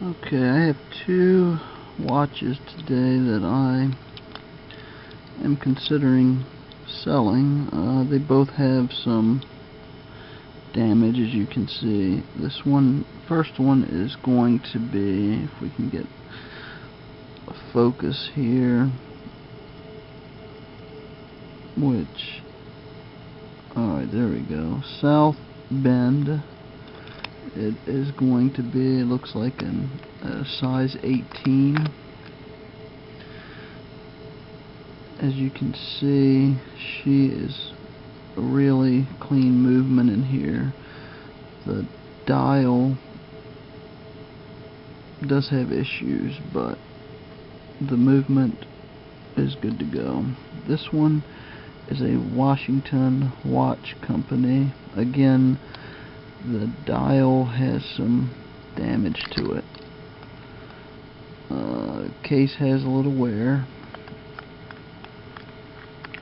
Okay, I have two watches today that I am considering selling. They both have some damage, as you can see. First one is going to be, if we can get a focus here, alright, there we go, South Bend. It is going to be, it looks like a size 18. As you can see, she is a really clean movement in here. The dial does have issues, but the movement is good to go. This one is a Washington Watch Company. Again, the dial has some damage to it. Case has a little wear,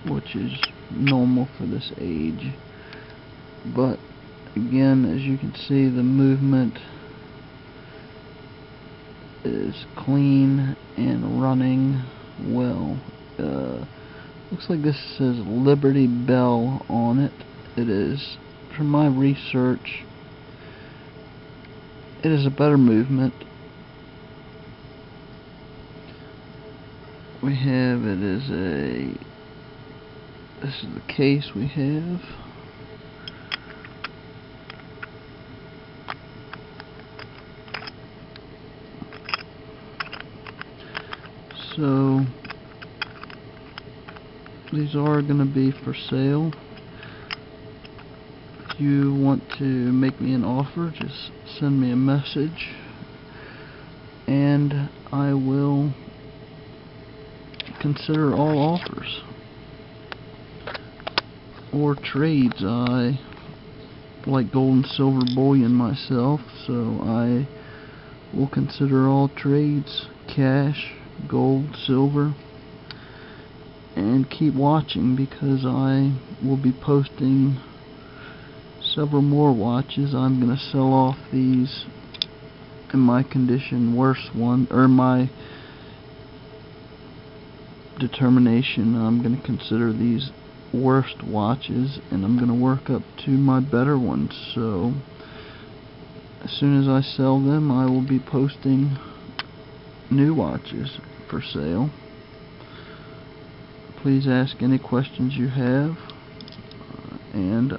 which is normal for this age, but again, as you can see, the movement is clean and running well. Looks like this says Liberty Bell on it. It is, from my research, it is a better movement. We have, this is the case we have. So these are going to be for sale. If you want to make me an offer, just send me a message and I will consider all offers or trades. I like gold and silver bullion myself, so I will consider all trades, cash, gold, silver, and keep watching because I will be posting several more watches. I'm going to sell off these in my condition worse one, or my determination. I'm going to consider these worst watches and I'm going to work up to my better ones. So as soon as I sell them, I will be posting new watches for sale. Please ask any questions you have, and